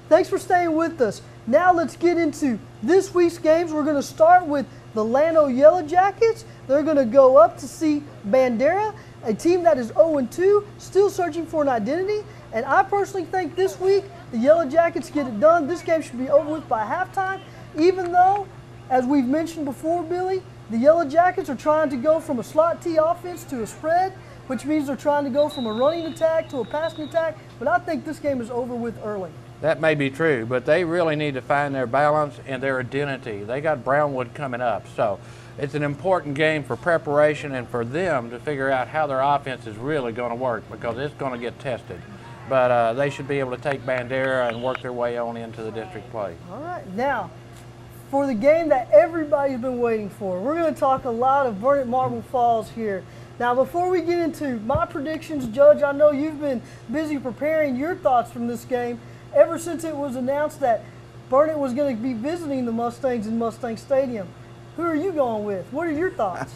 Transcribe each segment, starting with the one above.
Thanks for staying with us. Now let's get into this week's games. We're going to start with the Llano Yellow Jackets. They're going to go up to see Bandera, a team that is 0-2, still searching for an identity. And I personally think this week the Yellow Jackets get it done. This game should be over with by halftime, even though, as we've mentioned before, Billy, the Yellow Jackets are trying to go from a slot T offense to a spread, which means they're trying to go from a running attack to a passing attack. But I think this game is over with early. That may be true, but they really need to find their balance and their identity. They got Brownwood coming up, so it's an important game for preparation and for them to figure out how their offense is really going to work, because it's going to get tested. But they should be able to take Bandera and work their way on into the district play. All right, now for the game that everybody's been waiting for, we're going to talk a lot of Burnet Marble Falls here. Now, before we get into my predictions, Judge, I know you've been busy preparing your thoughts from this game ever since it was announced that Burnet was going to be visiting the Mustangs in Mustang Stadium. Who are you going with? What are your thoughts?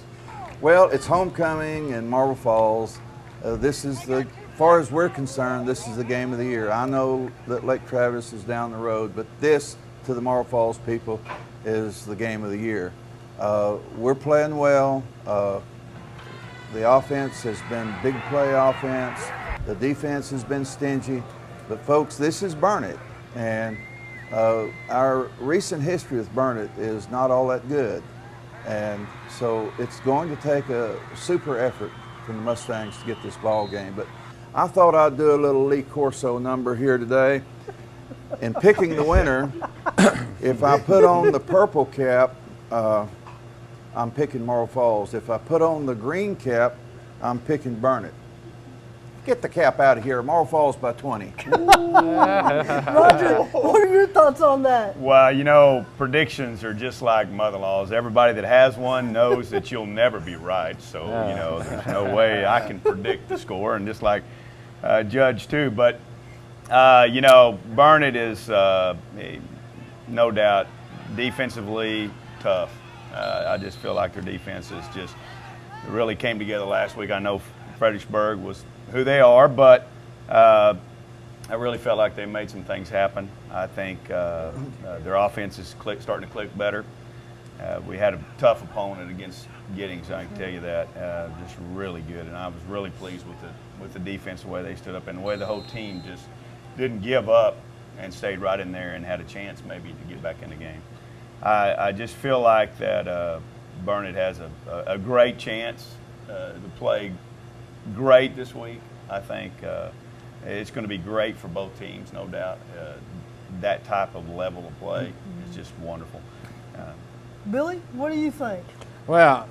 Well, it's homecoming in Marble Falls. This is as far as we're concerned, this is the game of the year. I know that Lake Travis is down the road, but this, to the Marble Falls people, is the game of the year. We're playing well. The offense has been big play offense. The defense has been stingy. But folks, this is Burnet, and our recent history with Burnet is not all that good. And so it's going to take a super effort from the Mustangs to get this ball game. But I thought I'd do a little Lee Corso number here today. In picking the winner, if I put on the purple cap, I'm picking Marble Falls. If I put on the green cap, I'm picking Burnet. Get the cap out of here. Marble Falls by 20. Roger, what are your thoughts on that? Well, you know, predictions are just like mother-in-laws. Everybody that has one knows that you'll never be right. So, you know, there's no way I can predict the score, and just like Judge too. But, you know, Burnet is no doubt defensively tough. I just feel like their defense is just really came together last week. I know Fredericksburg was who they are, but I really felt like they made some things happen. I think their offense is starting to click better. We had a tough opponent against Giddings, I can tell you that, just really good, and I was really pleased with the defense, the way they stood up, and the way the whole team just didn't give up and stayed right in there and had a chance maybe to get back in the game. I just feel like that Burnet has a great chance to play great this week. I think it's going to be great for both teams, no doubt. That type of level of play is just wonderful. Billy, what do you think? Well,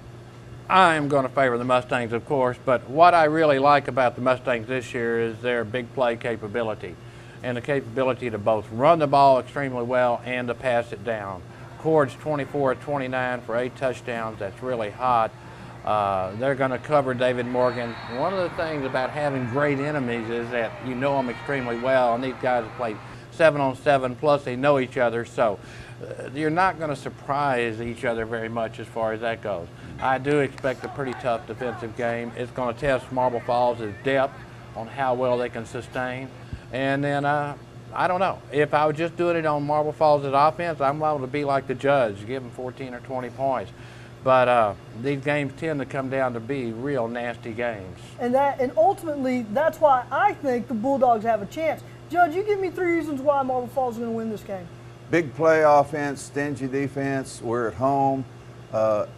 I am going to favor the Mustangs, of course, but what I really like about the Mustangs this year is their big play capability and the capability to both run the ball extremely well and to pass it down. Cord's 24 of 29 for 8 touchdowns. That's really hot. They're going to cover David Morgan. One of the things about having great enemies is that you know them extremely well, and these guys have played 7-on-7, plus they know each other, so you're not going to surprise each other very much as far as that goes. I do expect a pretty tough defensive game. It's going to test Marble Falls' depth on how well they can sustain. And then I don't know. If I was just doing it on Marble Falls' offense, I'm liable to be like the Judge, give them 14 or 20 points. But these games tend to come down to be real nasty games. And ultimately, that's why I think the Bulldogs have a chance. Judge, you give me 3 reasons why Marble Falls is going to win this game. Big play offense, stingy defense. We're at home.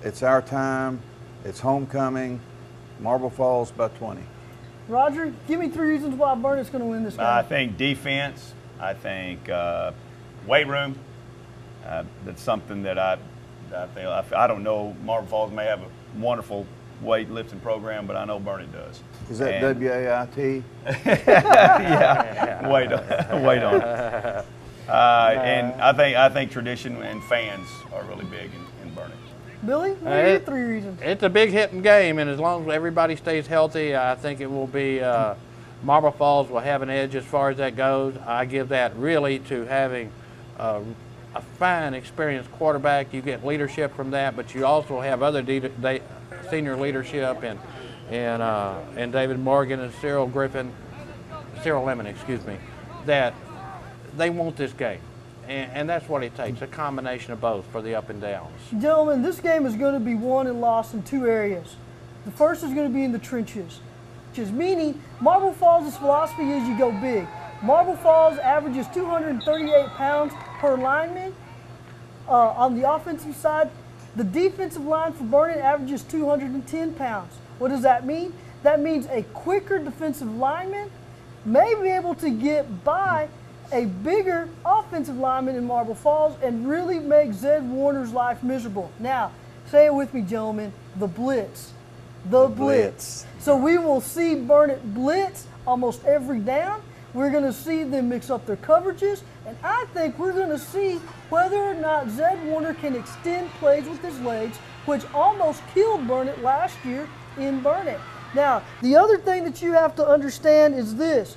It's our time. It's homecoming. Marble Falls by 20. Roger, give me 3 reasons why Burnet's going to win this game. I think defense. I think weight room. That's something that I don't know. Marble Falls may have a wonderful weightlifting program, but I know Burnet does. Is that WAIT? Yeah, wait on it. And I think tradition and fans are really big in Burnet. Billy, what are your 3 reasons? It's a big hitting game, and as long as everybody stays healthy, I think it will be Marble Falls will have an edge as far as that goes. I give that really to having a fine, experienced quarterback. You get leadership from that, but you also have other senior leadership and David Morgan and Cyril Lemon, excuse me, that they want this game. And that's what it takes, a combination of both for the up and downs. Gentlemen, this game is going to be won and lost in two areas. The first is going to be in the trenches, which is meaning Marble Falls' philosophy is you go big. Marble Falls averages 238 pounds per lineman on the offensive side. The defensive line for Burnet averages 210 pounds. What does that mean? That means a quicker defensive lineman may be able to get by a bigger offensive lineman in Marble Falls and really make Zed Warner's life miserable. Now, say it with me, gentlemen, the blitz. The blitz. So we will see Burnet blitz almost every down. We're going to see them mix up their coverages, and I think we're going to see whether or not Zed Warner can extend plays with his legs, which almost killed Burnet last year in Burnet. Now, the other thing that you have to understand is this.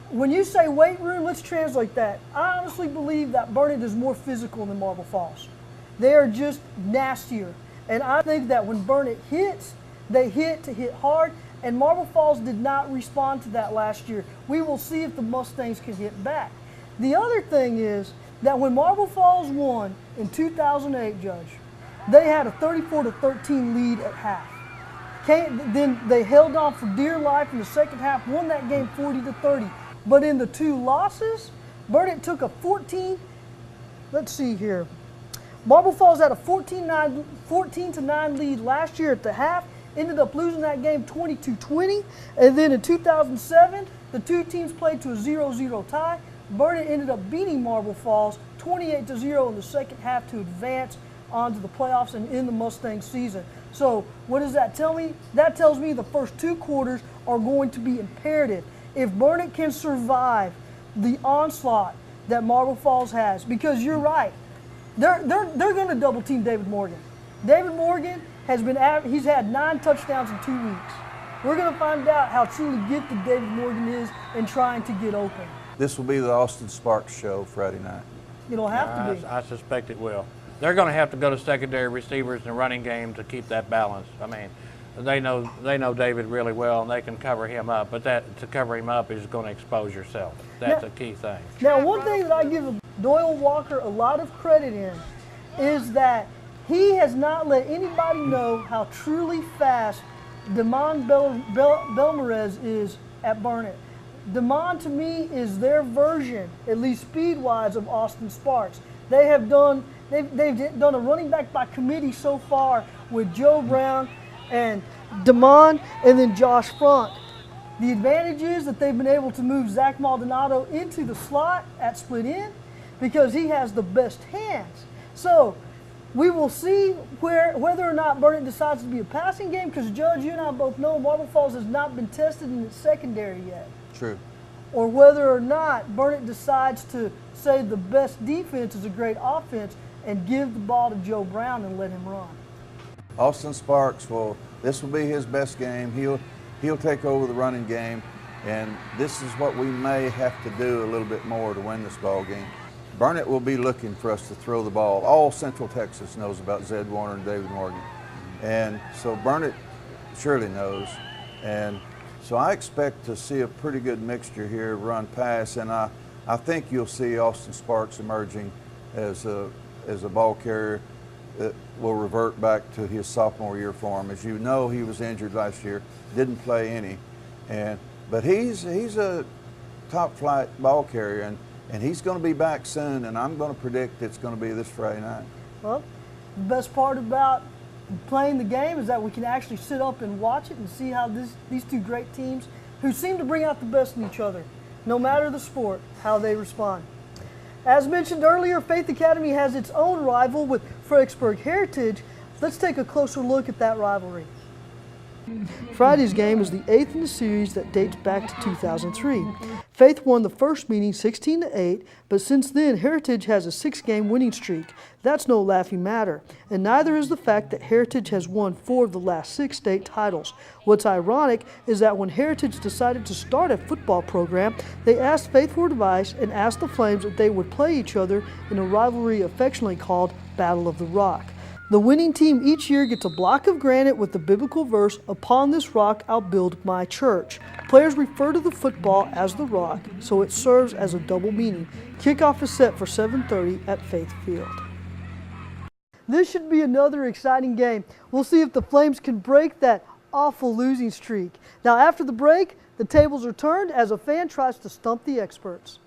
When you say weight room, let's translate that. I honestly believe that Burnet is more physical than Marble Falls. They are just nastier. And I think that when Burnet hits, they hit to hit hard, and Marble Falls did not respond to that last year. We will see if the Mustangs can hit back. The other thing is that when Marble Falls won in 2008, Judge, they had a 34-13 lead at half. Then they held on for dear life in the second half, won that game 40-30. But in the two losses, Burnet took a 14, let's see here. Marble Falls had a 14-9 lead last year at the half, ended up losing that game 22-20. And then in 2007, the two teams played to a 0-0 tie. Burnet ended up beating Marble Falls 28-0 in the second half to advance onto the playoffs and in the Mustang season. So what does that tell me? That tells me the first two quarters are going to be imperative. If Burnet can survive the onslaught that Marble Falls has, because you're right, they're going to double team David Morgan. David Morgan he's had 9 touchdowns in 2 weeks. We're going to find out how truly gifted David Morgan is in trying to get open. This will be the Austin Sparks show Friday night. It'll have to be. I suspect it will. They're going to have to go to secondary receivers in the running game to keep that balance. I mean, they know David really well, and they can cover him up. But to cover him up is going to expose yourself. That's a key thing. Now, one thing that I give Doyle Walker a lot of credit in is that he has not let anybody know how truly fast Damon Belmarez is at Burnet. Damon, to me, is their version, at least speed-wise, of Austin Sparks. They've done a running back by committee so far with Joe Brown and Damon and then Josh Front. The advantage is that they've been able to move Zach Maldonado into the slot at split end because he has the best hands. So we will see whether or not Burnet decides to be a passing game, because Judge, you and I both know Marble Falls has not been tested in its secondary yet. True. Or whether or not Burnet decides to say the best defense is a great offense and give the ball to Joe Brown and let him run. Austin Sparks this will be his best game. He'll take over the running game, and this is what we may have to do a little bit more to win this ball game. Burnet will be looking for us to throw the ball. All Central Texas knows about Zed Warner and David Morgan, and so Burnet surely knows. And so I expect to see a pretty good mixture here, run pass, and I think you'll see Austin Sparks emerging as a ball carrier that will revert back to his sophomore year form. As you know, he was injured last year, didn't play any, but he's a top flight ball carrier, and he's going to be back soon, and I'm going to predict it's going to be this Friday night. Well, the best part about playing the game is that we can actually sit up and watch it and see how these two great teams, who seem to bring out the best in each other, no matter the sport, how they respond. As mentioned earlier, Faith Academy has its own rival with Fredericksburg Heritage. Let's take a closer look at that rivalry. Friday's game is the 8th in the series that dates back to 2003. Faith won the first meeting 16-8, but since then Heritage has a 6-game winning streak. That's no laughing matter, and neither is the fact that Heritage has won 4 of the last 6 state titles. What's ironic is that when Heritage decided to start a football program, they asked Faith for advice and asked the Flames if they would play each other in a rivalry affectionately called Battle of the Rock. The winning team each year gets a block of granite with the biblical verse, "Upon this rock I'll build my church." Players refer to the football as the rock, so it serves as a double meaning. Kickoff is set for 7:30 at Faith Field. This should be another exciting game. We'll see if the Flames can break that awful losing streak. Now after the break, the tables are turned as a fan tries to stump the experts.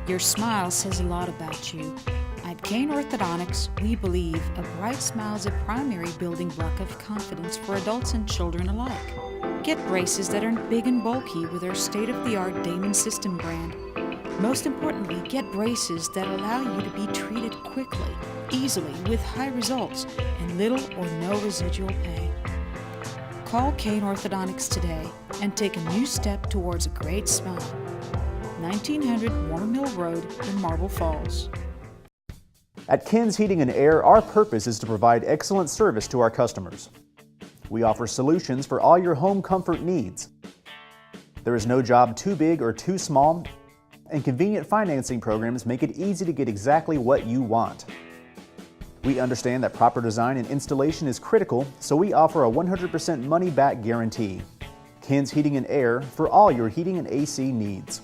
Your smile says a lot about you. At Kane Orthodontics, we believe a bright smile is a primary building block of confidence for adults and children alike. Get braces that aren't big and bulky with our state-of-the-art Damon System brand. Most importantly, get braces that allow you to be treated quickly, easily, with high results, and little or no residual pain. Call Kane Orthodontics today and take a new step towards a great smile. 1900 Warner Mill Road in Marble Falls. At Ken's Heating and Air, our purpose is to provide excellent service to our customers. We offer solutions for all your home comfort needs. There is no job too big or too small, and convenient financing programs make it easy to get exactly what you want. We understand that proper design and installation is critical, so we offer a 100% money-back guarantee. Ken's Heating and Air for all your heating and AC needs.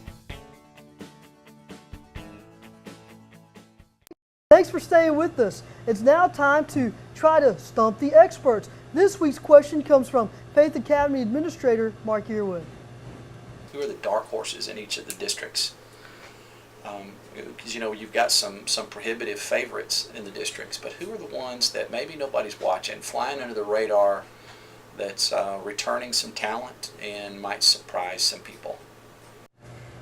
Thanks for staying with us. It's now time to try to stump the experts. This week's question comes from Faith Academy Administrator Mark Yearwood. Who are the dark horses in each of the districts? Because you've got some prohibitive favorites in the districts, but who are the ones that maybe nobody's watching, flying under the radar, that's returning some talent and might surprise some people?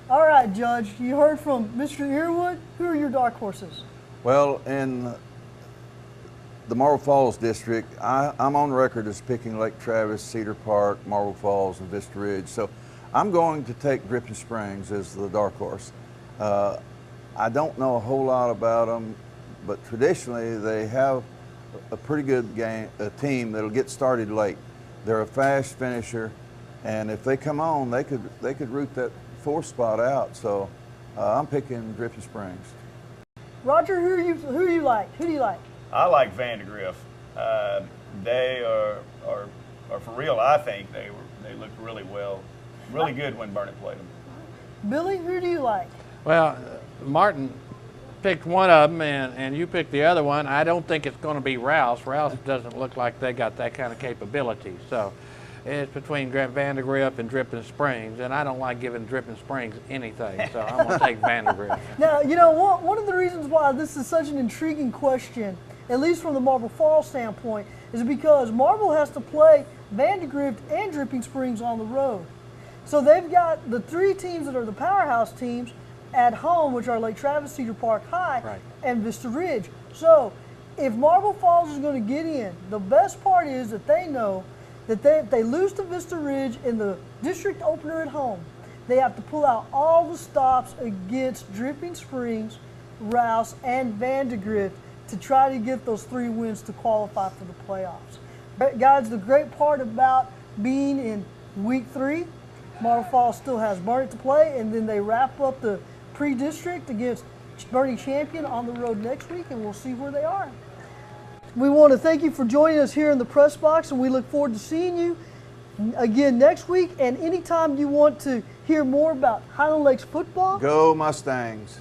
All right, Judge, you heard from Mr. Yearwood. Who are your dark horses? Well, in the Marble Falls district, I'm on record as picking Lake Travis, Cedar Park, Marble Falls, and Vista Ridge. So I'm going to take Dripping Springs as the dark horse. I don't know a whole lot about them, but traditionally they have a pretty good team that'll get started late. They're a fast finisher, and if they come on, they could root that 4th spot out. So I'm picking Dripping Springs. Roger, who do you like? I like Vandergrift. They are for real. I think they looked really well, really good when Burnet played them. Billy, who do you like? Well, Martin picked one of them, and you picked the other one. I don't think it's going to be Rouse. Rouse doesn't look like they got that kind of capability. So it's between Vandergrift and Dripping Springs, and I don't like giving Dripping Springs anything, so I'm going to take Vandergrift. Now, one of the reasons why this is such an intriguing question, at least from the Marble Falls standpoint, is because Marble has to play Vandergrift and Dripping Springs on the road. So they've got the 3 teams that are the powerhouse teams at home, which are Lake Travis, Cedar Park High, and Vista Ridge. So if Marble Falls is going to get in, the best part is that they know that if they lose to Vista Ridge in the district opener at home, they have to pull out all the stops against Dripping Springs, Rouse, and Vandergrift to try to get those 3 wins to qualify for the playoffs. Guys, the great part about being in week 3, Marble Falls still has Burnet to play, and then they wrap up the pre-district against Burning Champion on the road next week, and we'll see where they are. We want to thank you for joining us here in the press box, and we look forward to seeing you again next week. And anytime you want to hear more about Highland Lakes football, Go Mustangs.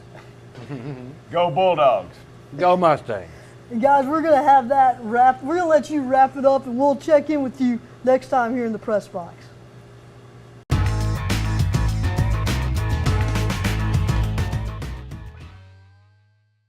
Go Bulldogs. Go Mustangs. and guys, we're going to have that wrapped. We're going to let you wrap it up, and we'll check in with you next time here in the press box.